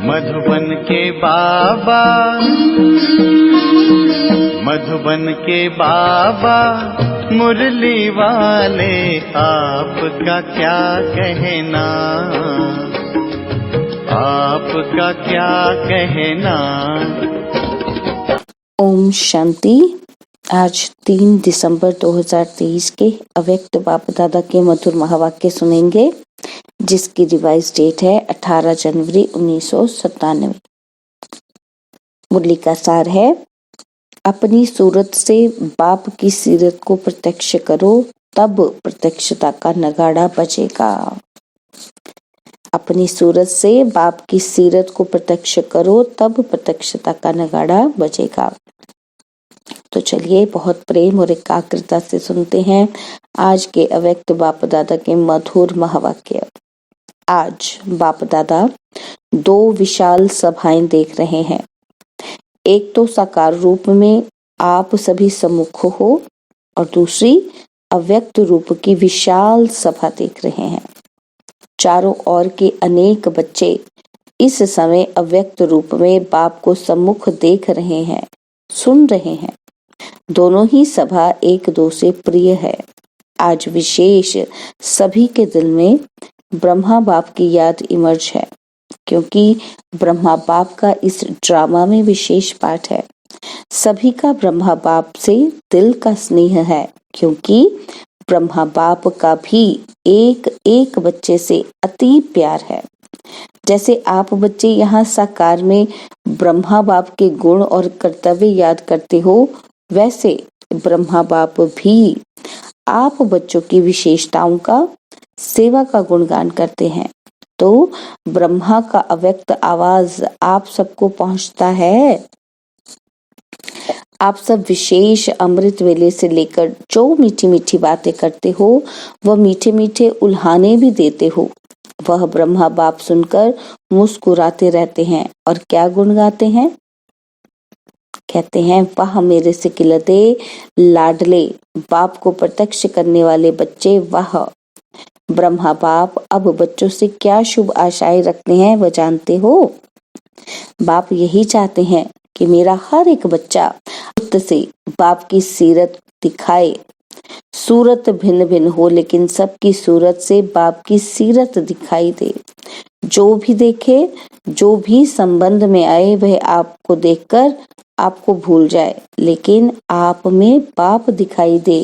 मधुबन के बाबा, मधुबन के बाबा मुरली वाले, आपका क्या कहना, आपका क्या कहना। ओम शांति। आज 3 दिसंबर 2023 के अव्यक्त बाप दादा के मधुर महावाक्य सुनेंगे, जिसकी रिवाइज डेट है 18 जनवरी 1997। मुरली का सार है, अपनी सूरत से बाप की सीरत को प्रत्यक्ष करो, तब प्रत्यक्षता का नगाड़ा बजेगा। अपनी सूरत से बाप की सीरत को प्रत्यक्ष करो, तब प्रत्यक्षता का नगाड़ा बजेगा। तो चलिए बहुत प्रेम और एकाग्रता से सुनते हैं आज के अव्यक्त बाप दादा के मधुर महावाक्य। आज बाप दादा 2 विशाल सभाएं देख रहे हैं। एक तो साकार रूप में आप सभी सम्मुख हो, और दूसरी अव्यक्त रूप की विशाल सभा देख रहे हैं। चारों ओर के अनेक बच्चे इस समय अव्यक्त रूप में बाप को सम्मुख देख रहे हैं, सुन रहे हैं। दोनों ही सभा एक दो से प्रिय है। आज विशेष सभी के दिल में ब्रह्मा बाप की याद इमर्ज है, क्योंकि ब्रह्मा बाप का इस ड्रामा में विशेष पाठ है। सभी का ब्रह्मा बाप से दिल का स्नेह है, क्योंकि ब्रह्मा बाप का भी एक एक बच्चे से अति प्यार है। जैसे आप बच्चे यहाँ साकार में ब्रह्मा बाप के गुण और कर्तव्य याद करते हो, वैसे ब्रह्मा बाप भी आप बच्चों की विशेषताओं का, सेवा का गुणगान करते हैं। तो ब्रह्मा का अव्यक्त आवाज आप सबको पहुंचता है। आप सब विशेष अमृत वेले से लेकर जो मीठी मीठी बातें करते हो, वह मीठे मीठे उल्हाने भी देते हो, वह ब्रह्मा बाप सुनकर मुस्कुराते रहते हैं। और क्या गुण गाते हैं? कहते हैं, वाह मेरे सिकिलते लाडले बाप को प्रत्यक्ष करने वाले बच्चे, वाह। ब्रह्मा बाप अब बच्चों से क्या शुभ आशाएं रखते हैं, वह जानते हो? बाप यही चाहते हैं कि मेरा हर एक बच्चा उत्त से बाप की सीरत दिखाए। सूरत भिन्न भिन्न हो, लेकिन सबकी सूरत से बाप की सीरत दिखाई दे। जो भी देखे, जो भी संबंध में आए, वह आपको देखकर आपको भूल जाए, लेकिन आप में बाप दिखाई दे।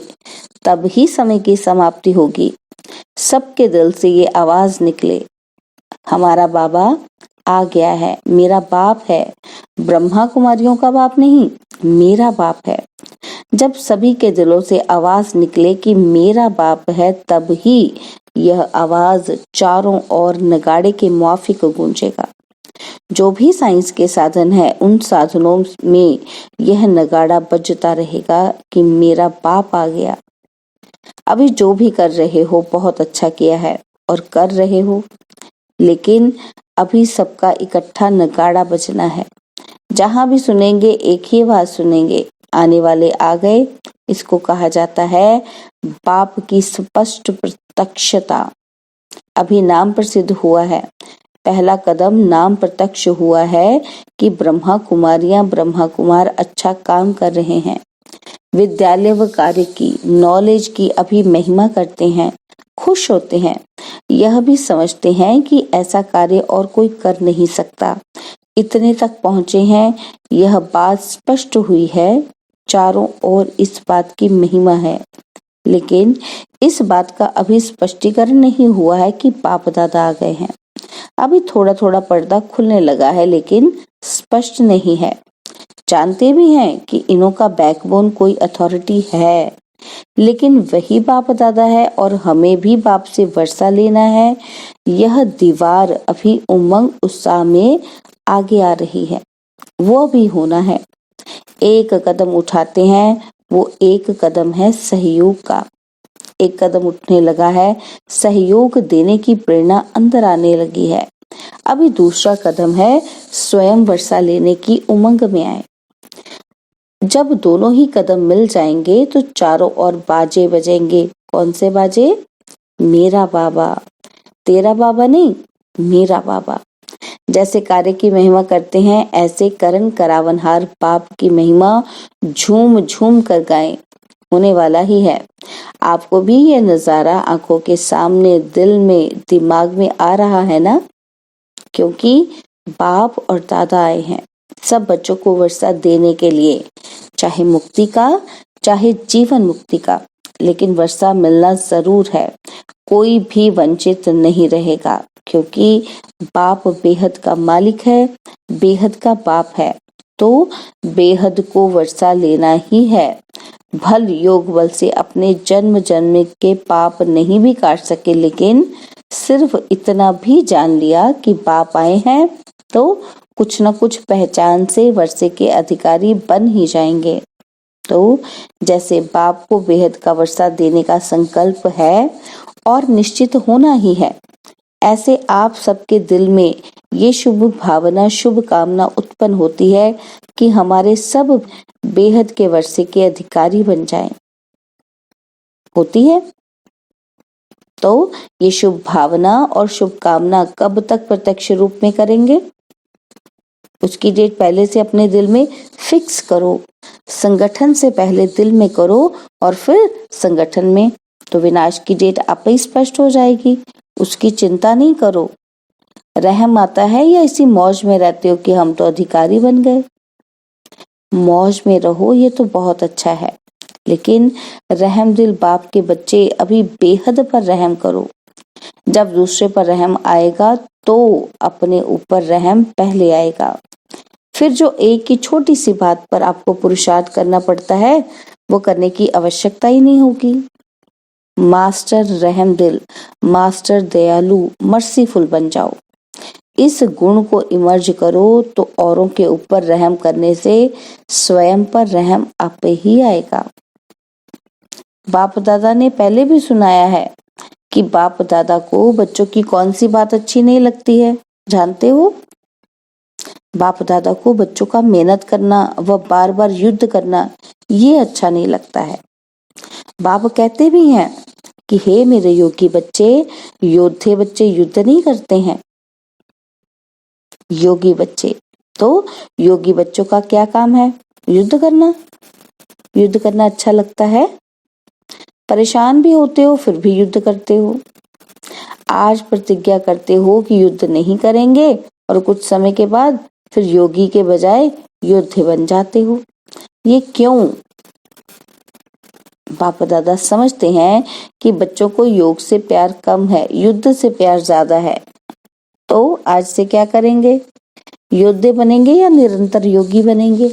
तब ही समय की समाप्ति होगी। सबके दिल से ये आवाज निकले, हमारा बाबा आ गया है, मेरा बाप है। ब्रह्मा कुमारियों का बाप नहीं, मेरा बाप है। जब सभी के दिलों से आवाज निकले कि मेरा बाप है, तब ही यह आवाज चारों ओर नगाड़े के मुआफिक गूंजेगा। जो भी साइंस के साधन है, उन साधनों में यह नगाड़ा बजता रहेगा कि मेरा बाप आ गया। अभी जो भी कर रहे हो बहुत अच्छा किया है और कर रहे हो, लेकिन अभी सबका इकट्ठा नगाड़ा बजना है। जहां भी सुनेंगे एक ही आवाज सुनेंगे, आने वाले आ गए। इसको कहा जाता है बाप की स्पष्ट प्रत्यक्षता। अभी नाम प्रसिद्ध हुआ है, पहला कदम नाम प्रत्यक्ष हुआ है कि ब्रह्मा कुमारियां, ब्रह्मा कुमार अच्छा काम कर रहे हैं। विद्यालय व कार्य की, नॉलेज की अभी महिमा करते हैं, खुश होते हैं। यह भी समझते हैं कि ऐसा कार्य और कोई कर नहीं सकता। इतने तक पहुंचे हैं, यह बात स्पष्ट हुई है। चारों ओर इस बात की महिमा है, लेकिन इस बात का अभी स्पष्टीकरण नहीं हुआ है कि बाप दादा आ गए हैं। अभी थोड़ा थोड़ा पर्दा खुलने लगा है, लेकिन स्पष्ट नहीं है। जानते भी हैं कि इन्हों का बैकबोन कोई अथॉरिटी है, लेकिन वही बाप दादा है और हमें भी बाप से वर्षा लेना है। यह दीवार अभी उमंग उत्साह में आगे आ रही है, वो भी होना है। एक कदम उठाते हैं, वो एक कदम है सहयोग का। एक कदम उठने लगा है, सहयोग देने की प्रेरणा अंदर आने लगी है। अभी दूसरा कदम है स्वयं वर्षा लेने की उमंग में आए। जब दोनों ही कदम मिल जाएंगे तो चारों ओर बाजे बजेंगे। कौन से बाजे? मेरा बाबा, तेरा बाबा नहीं, मेरा बाबा। जैसे कार्य की महिमा करते हैं, ऐसे करण करावनहार बाप की महिमा झूम झूम कर गाएं, होने वाला ही है। आपको भी ये नजारा आंखों के सामने, दिल में, दिमाग में आ रहा है ना? क्योंकि बाप और दादा आए हैं सब बच्चों को वर्षा देने के लिए, चाहे मुक्ति का, चाहे जीवन मुक्ति का, लेकिन वर्षा मिलना जरूर है। कोई भी वंचित नहीं रहेगा, क्योंकि बाप बेहद का मालिक है, बेहद का बाप है, तो बेहद को वर्षा लेना ही है। भल योग बल से अपने जन्म जन्म के पाप नहीं भी काट सके, लेकिन सिर्फ इतना भी जान लिया कि बाप आए हैं तो कुछ न कुछ पहचान से वर्षे के अधिकारी बन ही जाएंगे। तो जैसे बाप को बेहद का वर्षा देने का संकल्प है और निश्चित होना ही है, ऐसे आप सबके दिल में ये शुभ भावना, शुभ कामना उत्पन्न होती है कि हमारे सब बेहद के वर्षे के अधिकारी बन जाएं। होती है? तो ये शुभ भावना और शुभ कामना कब तक प्रत्यक्ष रूप में करेंगे? उसकी डेट पहले से अपने दिल में फिक्स करो, संगठन से पहले दिल में करो और फिर संगठन में, तो विनाश की डेट आप ही स्पष्ट हो जाएगी। उसकी चिंता नहीं करो। रहम आता है या इसी मौज में रहते हो कि हम तो अधिकारी बन गए? मौज में रहो, ये तो बहुत अच्छा है, लेकिन रहम दिल बाप के बच्चे अभी बेहद पर रहम करो। जब दूसरे पर रहम आएगा तो अपने ऊपर रहम पहले आएगा। फिर जो एक की छोटी सी बात पर आपको पुरुषार्थ करना पड़ता है, वो करने की आवश्यकता ही नहीं होगी। मास्टर रहम दिल, मास्टर दयालु, मर्सीफुल बन जाओ। इस गुण को इमर्ज करो तो औरों के ऊपर रहम करने से स्वयं पर रहम आपे ही आएगा। बाप दादा ने पहले भी सुनाया है कि बाप दादा को बच्चों की कौन सी बात अच्छी नहीं लगती है, जानते हो? बाप दादा को बच्चों का मेहनत करना व बार बार युद्ध करना ये अच्छा नहीं लगता है। बाप कहते भी हैं कि हे मेरे योगी बच्चे, योद्धे बच्चे युद्ध नहीं करते हैं। योगी बच्चे, तो योगी बच्चों का क्या काम है? युद्ध करना। युद्ध करना अच्छा लगता है? परेशान भी होते हो फिर भी युद्ध करते हो। आज प्रतिज्ञा करते हो कि युद्ध नहीं करेंगे और कुछ समय के बाद फिर योगी के बजाय योद्धे बन जाते हो। ये क्यों? बाप दादा समझते हैं कि बच्चों को योग से प्यार कम है, युद्ध से प्यार ज्यादा है। तो आज से क्या करेंगे? योद्धे बनेंगे या निरंतर योगी बनेंगे?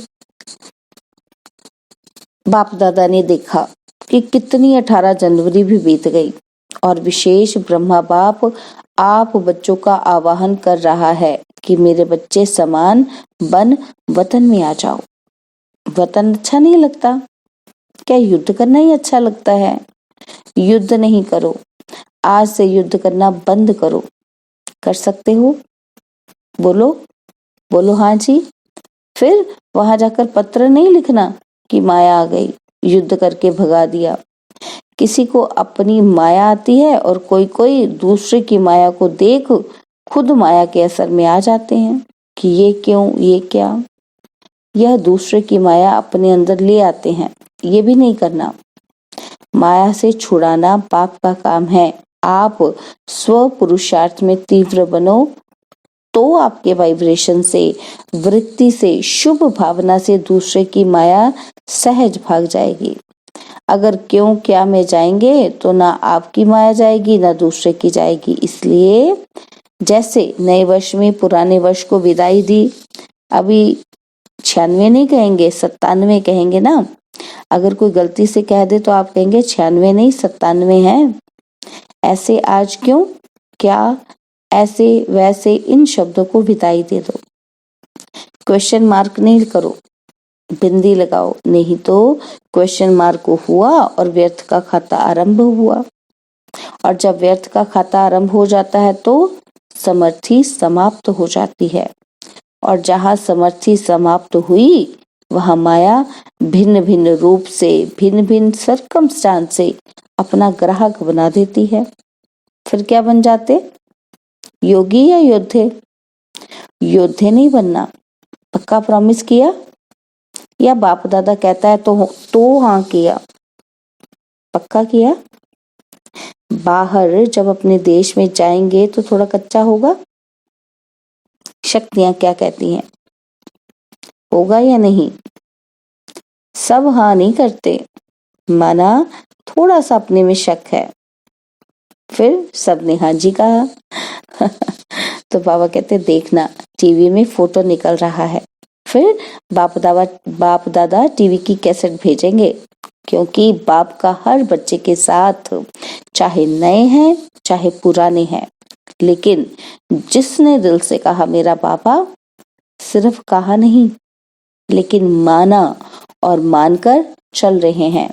बाप दादा ने देखा कि कितनी 18 जनवरी भी बीत गई और विशेष ब्रह्मा बाप आप बच्चों का आवाहन कर रहा है कि मेरे बच्चे समान बन वतन में आ जाओ। वतन अच्छा नहीं लगता? क्या युद्ध करना ही अच्छा लगता है? युद्ध नहीं करो, आज से युद्ध करना बंद करो। कर सकते हो? बोलो बोलो हाँ जी। फिर वहां जाकर पत्र नहीं लिखना कि माया आ गई, युद्ध करके भगा दिया। किसी को अपनी माया आती है और कोई कोई दूसरे की माया को देख खुद माया के असर में आ जाते हैं कि ये क्यों, ये क्या। यह दूसरे की माया अपने अंदर ले आते हैं, ये भी नहीं करना। माया से छुड़ाना पाप का काम है। आप स्व पुरुषार्थ में तीव्र बनो तो आपके वाइब्रेशन से, वृत्ति से, शुभ भावना से दूसरे की माया सहज भाग जाएगी। अगर क्यों क्या में जाएंगे तो ना आपकी माया जाएगी ना दूसरे की जाएगी। इसलिए जैसे नए वर्ष में पुराने वर्ष को विदाई दी, अभी 96 नहीं कहेंगे, 97 कहेंगे ना। अगर कोई गलती से कह दे तो आप कहेंगे 96 नहीं 97 है। ऐसे आज क्यों क्या, ऐसे वैसे इन शब्दों को विदाई दे दो। क्वेश्चन मार्क नहीं करो, बिंदी लगाओ, नहीं तो क्वेश्चन मार्क हुआ और व्यर्थ का खाता आरंभ हुआ। और जब व्यर्थ का खाता आरंभ हो जाता है तो समर्थी समाप्त हो जाती है। और जहाँ समर्थी समाप्त हुई वहाँ माया भिन्न भिन्न रूप से, भिन्न भिन्न सर्कमस्टांस से अपना ग्राहक बना देती है। फिर क्या बन जाते? योगी या योद्धे? योद्धे नहीं बनना। पक्का प्रॉमिस किया? या बाप दादा कहता है तो हाँ किया? पक्का किया? बाहर जब अपने देश में जाएंगे तो थोड़ा कच्चा होगा। शक्तियां क्या कहती हैं, होगा या नहीं? सब हाँ नहीं करते, माना थोड़ा सा अपने में शक है, फिर सबने हाँ जी कहा। तो बाबा कहते देखना टीवी में फोटो निकल रहा है। फिर बाप दादा टीवी की कैसेट भेजेंगे, क्योंकि बाप का हर बच्चे के साथ चाहे नए हैं चाहे पुराने हैं, लेकिन जिसने दिल से कहा मेरा पापा, सिर्फ कहा नहीं लेकिन माना और मानकर चल रहे हैं,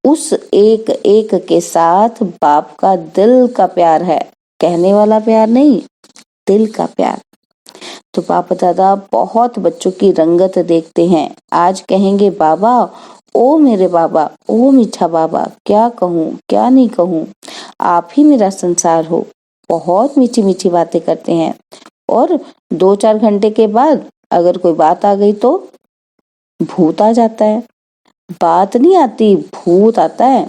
उस एक एक के साथ बाप का दिल का प्यार है। कहने वाला प्यार नहीं, दिल का प्यार। तो बाप दादा बहुत बच्चों की रंगत देखते हैं। आज कहेंगे बाबा, ओ मेरे बाबा, ओ मीठा बाबा, क्या कहूँ क्या नहीं कहूँ, आप ही मेरा संसार हो। बहुत मीठी मीठी बातें करते हैं। और 2-4 घंटे के बाद अगर कोई बात आ गई तो भूत आ जाता है। बात नहीं आती, भूत आता है।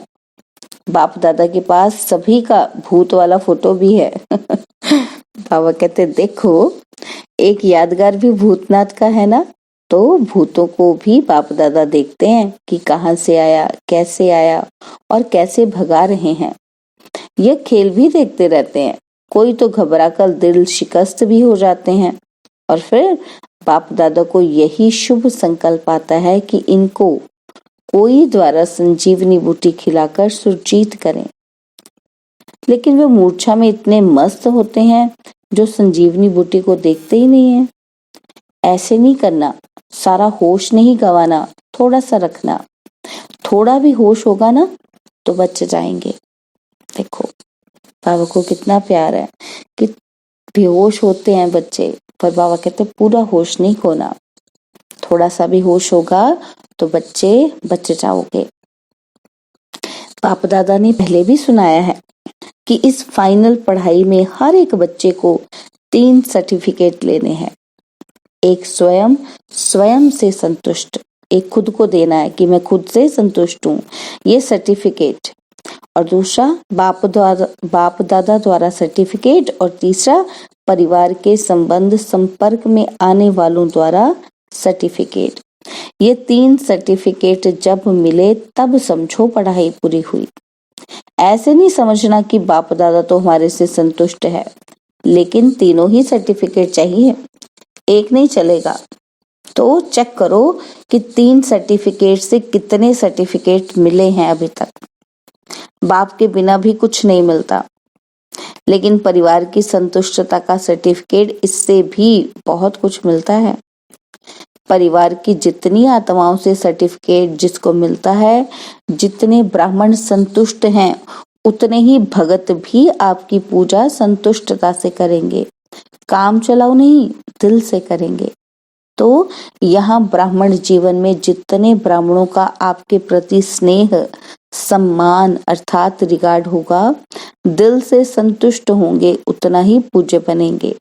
बाप दादा के पास सभी का भूत वाला फोटो भी है। बाबा कहते देखो, एक यादगार भी भूतनाथ का है ना। तो भूतों को भी बाप दादा देखते हैं कि कहाँ से आया, कैसे आया और कैसे भगा रहे हैं। यह खेल भी देखते रहते हैं। कोई तो घबराकर दिल शिकस्त भी हो जाते हैं। और फिर बाप दादा को यही शुभ संकल्प आता है कि इनको कोई द्वारा संजीवनी बूटी खिलाकर सुरजीत करें। लेकिन वे मूर्छा में इतने मस्त होते हैं जो संजीवनी बूटी को देखते ही नहीं है। ऐसे नहीं करना, सारा होश नहीं गंवाना, थोड़ा सा रखना। थोड़ा भी होश होगा ना तो बच जाएंगे। देखो बाबा को कितना प्यार है कि बेहोश होते हैं बच्चे, पर बाबा कहते पूरा होश नहीं खोना। थोड़ा सा भी होश होगा तो बच्चे बच जाओगे। बाप दादा ने पहले भी सुनाया है कि इस फाइनल पढ़ाई में हर एक बच्चे को 3 सर्टिफिकेट लेने हैं। एक स्वयं से संतुष्ट, एक खुद को देना है कि मैं खुद से संतुष्ट हूँ, ये सर्टिफिकेट। और दूसरा बाप दादा द्वारा सर्टिफिकेट। और तीसरा परिवार के संबंध संपर्क में आने वालों द्वारा सर्टिफिकेट। ये 3 सर्टिफिकेट जब मिले तब समझो पढ़ाई पूरी हुई। ऐसे नहीं समझना कि बाप दादा तो हमारे से संतुष्ट है, लेकिन तीनों ही सर्टिफिकेट चाहिए, एक नहीं चलेगा। तो चेक करो कि 3 सर्टिफिकेट से कितने सर्टिफिकेट मिले हैं अभी तक। बाप के बिना भी कुछ नहीं मिलता, लेकिन परिवार की संतुष्टता का सर्टिफिकेट, इससे भी बहुत कुछ मिलता है। परिवार की जितनी आत्माओं से सर्टिफिकेट जिसको मिलता है, जितने ब्राह्मण संतुष्ट हैं, उतने ही भगत भी आपकी पूजा संतुष्टता से करेंगे। काम चलाओ नहीं, दिल से करेंगे। तो यहाँ ब्राह्मण जीवन में जितने ब्राह्मणों का आपके प्रति स्नेह, सम्मान अर्थात रिगार्ड होगा, दिल से संतुष्ट होंगे, उतना ही पूज्य बनेंगे।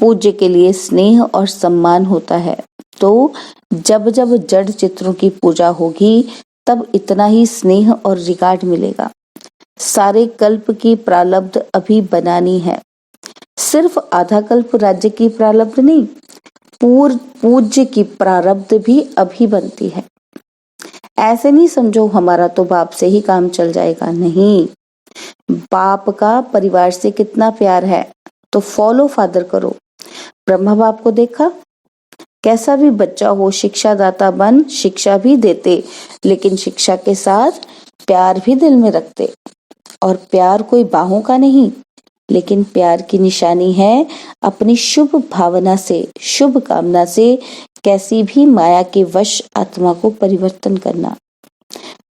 पूज्य के लिए स्नेह और सम्मान होता है। तो जब जब जड़ चित्रों की पूजा होगी तब इतना ही स्नेह और रिगार्ड मिलेगा। सारे कल्प की प्रारब्ध अभी बनानी है। सिर्फ आधा कल्प राज्य की प्रारब्ध नहीं, पूज्य की प्रारब्ध भी अभी बनती है। ऐसे नहीं समझो हमारा तो बाप से ही काम चल जाएगा, नहीं। बाप का परिवार से कितना प्यार है तो फॉलो फादर करो। ब्रह्मा बाप को देखा, कैसा भी बच्चा हो शिक्षादाता बन शिक्षा भी देते, लेकिन शिक्षा के साथ प्यार भी दिल में रखते। और प्यार कोई बाहों का नहीं, लेकिन प्यार की निशानी है अपनी शुभ भावना से, शुभ कामना से कैसी भी माया के वश आत्मा को परिवर्तन करना।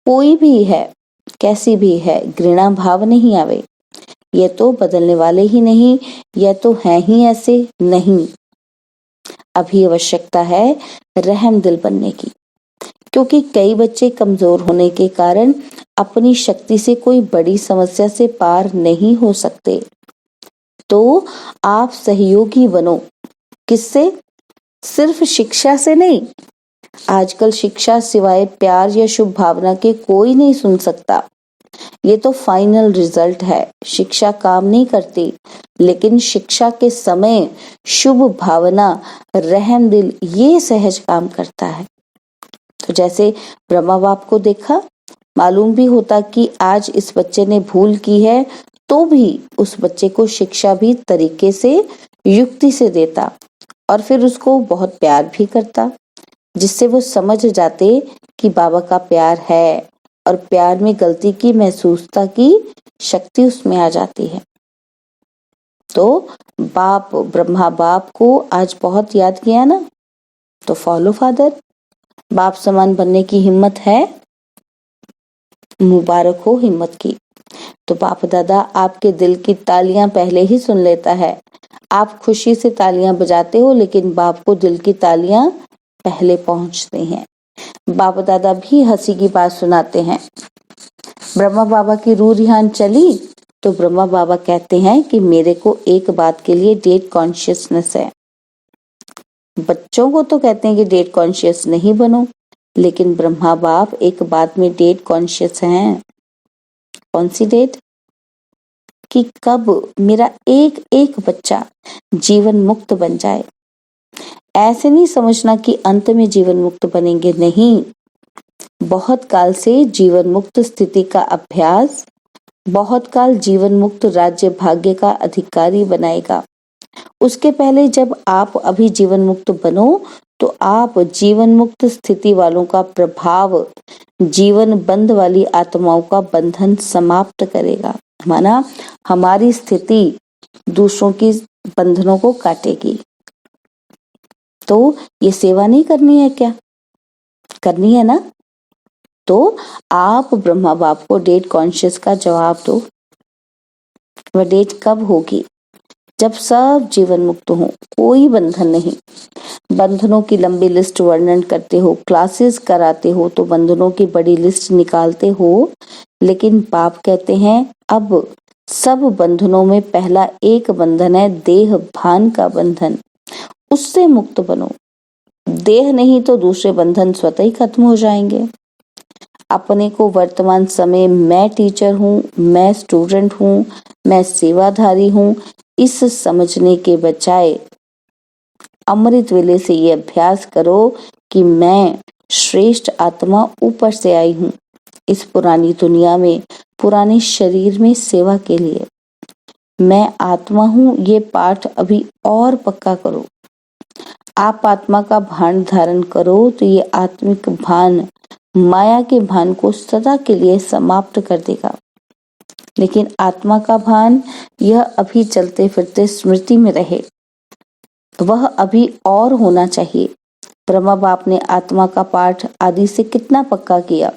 कोई भी है, कैसी भी है, घृणा भाव नहीं आवे। ये तो बदलने वाले ही नहीं, यह तो है ही ऐसे नहीं। अभी आवश्यकता है रहम दिल बनने की, क्योंकि कई बच्चे कमजोर होने के कारण अपनी शक्ति से कोई बड़ी समस्या से पार नहीं हो सकते। तो आप सहयोगी बनो, किससे? सिर्फ शिक्षा से नहीं। आजकल शिक्षा सिवाय प्यार या शुभ भावना के कोई नहीं सुन सकता। ये तो फाइनल रिजल्ट है। शिक्षा काम नहीं करती, लेकिन शिक्षा के समय शुभ भावना, रहम दिल, ये सहज काम करता है। तो जैसे ब्रह्मा बाप को देखा, मालूम भी होता कि आज इस बच्चे ने भूल की है, तो भी उस बच्चे को शिक्षा भी तरीके से, युक्ति से देता और फिर उसको बहुत प्यार भी करता, जिससे वो समझ जाते कि बाबा का प्यार है और प्यार में गलती की महसूसता की शक्ति उसमें आ जाती है। तो बाप, ब्रह्मा बाप को आज बहुत याद किया ना, तो फॉलो फादर। बाप समान बनने की हिम्मत है? मुबारक हो हिम्मत की। तो बाप दादा आपके दिल की तालियां पहले ही सुन लेता है। आप खुशी से तालियां बजाते हो, लेकिन बाप को दिल की तालियां पहले पहुंचते हैं। बाप दादा भी हंसी की बात सुनाते हैं। ब्रह्मा बाबा की रूह रिहान चली तो ब्रह्मा बाबा कहते हैं कि मेरे को एक बात के लिए डेट कॉन्शियसनेस है। बच्चों को तो कहते हैं कि डेट कॉन्शियस नहीं बनो, लेकिन ब्रह्मा बाप एक बात में डेट कॉन्शियस हैं। कौन सी डेट? कि कब मेरा एक एक बच्चा जीवन मुक्त बन जाए। ऐसे नहीं समझना कि अंत में जीवन मुक्त बनेंगे, नहीं। बहुत काल से जीवन मुक्त स्थिति का अभ्यास, बहुत काल जीवन मुक्त राज्य भाग्य का अधिकारी बनाएगा। उसके पहले जब आप अभी जीवन मुक्त बनो, तो आप जीवन मुक्त स्थिति वालों का प्रभाव जीवन बंद वाली आत्माओं का बंधन समाप्त करेगा। माना हमारी स्थिति दूसरों की बंधनों को काटेगी। तो ये सेवा नहीं करनी है क्या? करनी है ना? तो आप ब्रह्मा बाप को डेट कॉन्शियस का जवाब दो। वह डेट कब होगी? जब सब जीवन मुक्त हो, कोई बंधन नहीं। बंधनों की लंबी लिस्ट वर्णन करते हो, क्लासेस कराते हो, तो बंधनों की बड़ी लिस्ट निकालते हो, लेकिन बाप कहते हैं अब सब बंधनों में पहला एक बंधन है, देह भान का बंधन। उससे मुक्त बनो। देह नहीं तो दूसरे बंधन स्वतः ही खत्म हो जाएंगे। अपने को वर्तमान समय मैं टीचर हूँ, मैं स्टूडेंट हूँ, मैं सेवाधारी हूँ, इस समझने के बजाय अमृत वेले से ये अभ्यास करो कि मैं श्रेष्ठ आत्मा ऊपर से आई हूँ, इस पुरानी दुनिया में, पुराने शरीर में सेवा के लिए। मैं आत्मा हूँ, ये पाठ अभी और पक्का करो। आप आत्मा का भान धारण करो तो ये आत्मिक भान माया के भान को सदा के लिए समाप्त कर देगा। लेकिन आत्मा का भान यह अभी चलते फिरते स्मृति में रहे, वह अभी और होना चाहिए। ब्रह्मा बाप ने आत्मा का पाठ आदि से कितना पक्का किया।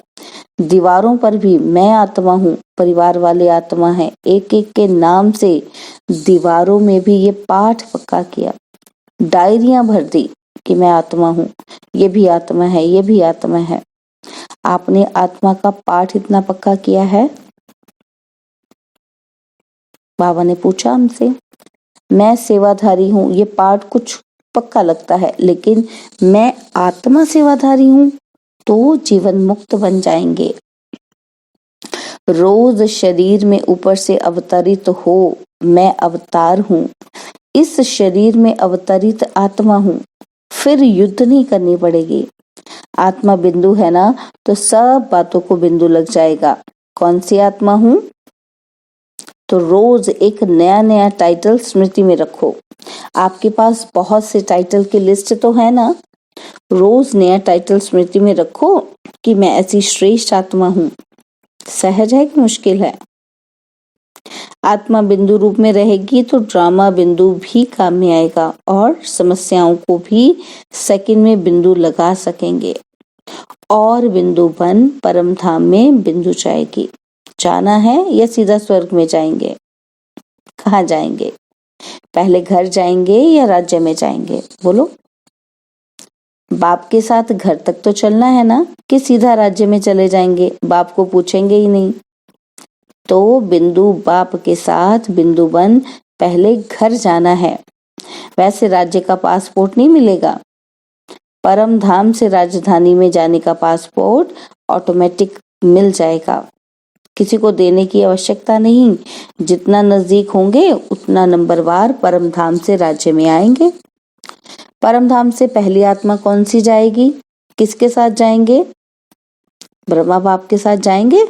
दीवारों पर भी मैं आत्मा हूँ, परिवार वाले आत्मा है, एक एक के नाम से दीवारों में भी ये पाठ पक्का किया। डायरियां भर दी कि मैं आत्मा हूँ, ये भी आत्मा है, ये भी आत्मा है। आपने आत्मा का पाठ इतना पक्का किया है? बाबा ने पूछा हमसे। मैं सेवाधारी हूँ, ये पाठ कुछ पक्का लगता है, लेकिन मैं आत्मा सेवाधारी हूँ, तो जीवन मुक्त बन जाएंगे। रोज शरीर में ऊपर से अवतरित हो, मैं अवतार हूँ, इस शरीर में अवतरित आत्मा हूँ, फिर युद्ध नहीं करनी पड़ेगी। आत्मा बिंदु है ना, तो सब बातों को बिंदु लग जाएगा। कौन सी आत्मा हूँ? तो रोज एक नया नया टाइटल स्मृति में रखो। आपके पास बहुत से टाइटल की लिस्ट तो है ना, रोज नया टाइटल स्मृति में रखो कि मैं ऐसी श्रेष्ठ आत्मा हूँ। सहज है कि मुश्किल है? आत्मा बिंदु रूप में रहेगी तो ड्रामा बिंदु भी काम में आएगा और समस्याओं को भी सेकंड में बिंदु लगा सकेंगे और बिंदु बन परम धाम में बिंदु जाएगी। जाना है या सीधा स्वर्ग में जाएंगे? कहाँ जाएंगे? पहले घर जाएंगे या राज्य में जाएंगे? बोलो। बाप के साथ घर तक तो चलना है ना, कि सीधा राज्य में चले जाएंगे, बाप को पूछेंगे ही नहीं? तो बिंदु बाप के साथ बिंदु बन पहले घर जाना है, वैसे राज्य का पासपोर्ट नहीं मिलेगा। परम धाम से राजधानी में जाने का पासपोर्ट ऑटोमेटिक मिल जाएगा, किसी को देने की आवश्यकता नहीं। जितना नजदीक होंगे उतना नंबरवार परम धाम से राज्य में आएंगे। परम धाम से पहली आत्मा कौन सी जाएगी? किसके साथ जाएंगे? ब्रह्मा बाप के साथ जाएंगे।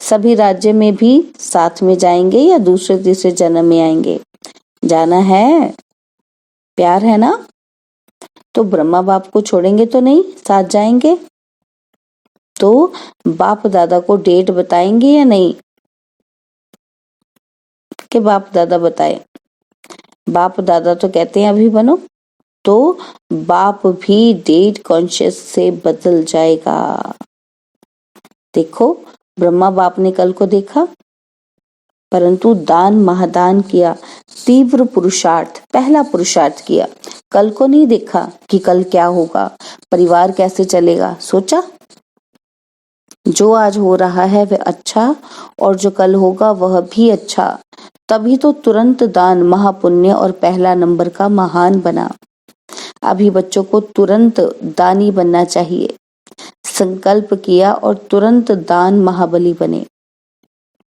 सभी राज्य में भी साथ में जाएंगे या दूसरे तीसरे जन्म में आएंगे? जाना है, प्यार है ना, तो ब्रह्मा बाप को छोड़ेंगे तो नहीं, साथ जाएंगे। तो बाप दादा को डेट बताएंगे या नहीं कि बाप दादा बताए? बाप दादा तो कहते हैं अभी बनो, तो बाप भी डेट कॉन्शियस से बदल जाएगा। देखो, ब्रह्मा बाप ने कल को देखा, परंतु दान महादान किया, तीव्र पुरुषार्थ, पहला पुरुषार्थ किया। कल को नहीं देखा कि कल क्या होगा, परिवार कैसे चलेगा, सोचा जो आज हो रहा है वह अच्छा और जो कल होगा वह भी अच्छा। तभी तो तुरंत दान महापुण्य और पहला नंबर का महान बना। अभी बच्चों को तुरंत दानी बनना चाहिए। संकल्प किया और तुरंत दान महाबली बने।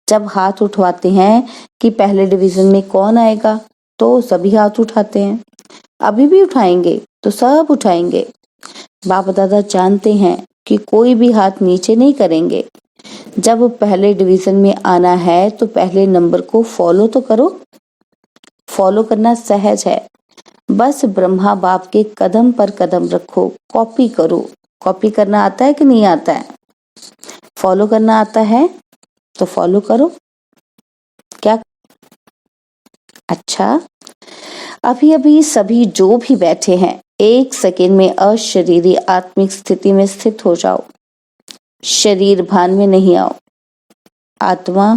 जब हाथ उठवाते हैं कि पहले डिवीजन में कौन आएगा, तो सभी हाथ उठाते हैं। अभी भी उठाएंगे तो सब उठाएंगे। बाप दादा जानते हैं कि कोई भी हाथ नीचे नहीं करेंगे। जब पहले डिवीजन में आना है तो पहले नंबर को फॉलो तो करो। फॉलो करना सहज है, बस ब्रह्मा बाप के कदम पर कदम रखो, कॉपी करो। कॉपी करना आता है कि नहीं आता है? फॉलो करना आता है तो फॉलो करो। क्या अच्छा, अभी अभी सभी जो भी बैठे हैं 1 सेकेंड में अशरीरी आत्मिक स्थिति में स्थित हो जाओ। शरीर भान में नहीं आओ। आत्मा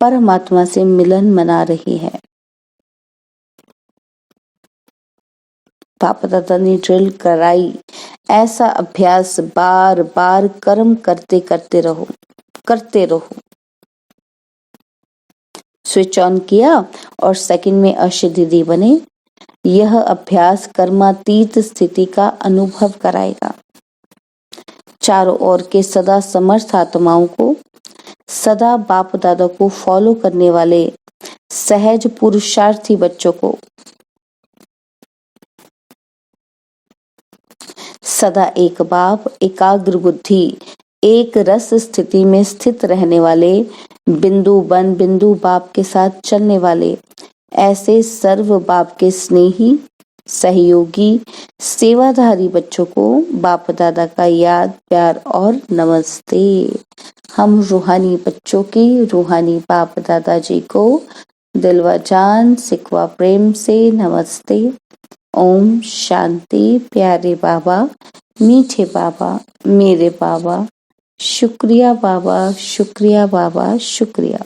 परमात्मा से मिलन मना रही है। बाप दादा ने ड्रिल कराई, ऐसा अभ्यास बार बार कर्म करते करते रहो, करते रहो। स्विच ऑन किया और सेकंड में अशरीरी बने। यह अभ्यास कर्मातीत स्थिति का अनुभव कराएगा। चारों ओर के सदा समर्थ आत्माओं को, सदा बाप दादा को फॉलो करने वाले सहज पुरुषार्थी बच्चों को, सदा एक बाप, एकाग्र बुद्धि, एक रस स्थिति में स्थित रहने वाले, बिंदु बन बिंदु बाप के साथ चलने वाले, ऐसे सर्व बाप के स्नेही, सहयोगी, सेवाधारी बच्चों को बाप दादा का याद, प्यार और नमस्ते। हम रूहानी बच्चों की रूहानी बाप दादा जी को दिलवा जान सिकवा प्रेम से नमस्ते। ओम शांति। प्यारे बाबा, मीठे बाबा, मेरे बाबा, शुक्रिया बाबा, शुक्रिया बाबा, शुक्रिया।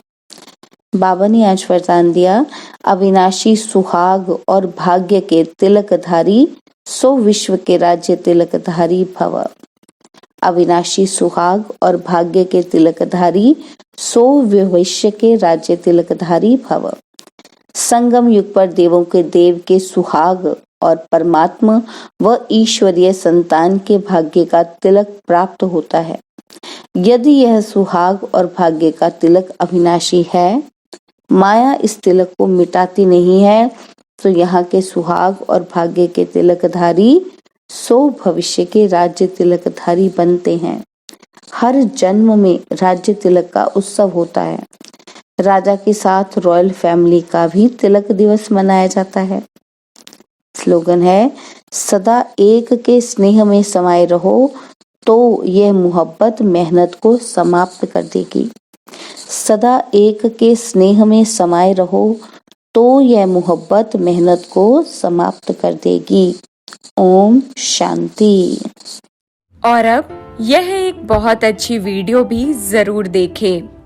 बाबा ने आज वरदान दिया, अविनाशी सुहाग और भाग्य के तिलकधारी, सो विश्व के राज्य तिलकधारी भव। अविनाशी सुहाग और भाग्य के तिलकधारी, सो भविष्य के राज्य तिलकधारी भव। संगम युग पर देवों के देव के सुहाग और परमात्मा व ईश्वरीय संतान के भाग्य का तिलक प्राप्त होता है। यदि यह सुहाग और भाग्य का तिलक अविनाशी है, माया इस तिलक को मिटाती नहीं है, तो यहाँ के सुहाग और भाग्य के तिलकधारी सो भविष्य के राज्य तिलकधारी बनते हैं। हर जन्म में राज्य तिलक का उत्सव होता है। राजा के साथ रॉयल फैमिली का भी तिलक दिवस मनाया जाता है। स्लोगन है, सदा एक के स्नेह में समाये रहो, तो यह मोहब्बत मेहनत को समाप्त कर देगी। सदा एक के स्नेह में समाये रहो, तो यह मोहब्बत मेहनत को समाप्त कर देगी। ओम शांति। और अब यह एक बहुत अच्छी वीडियो भी जरूर देखें।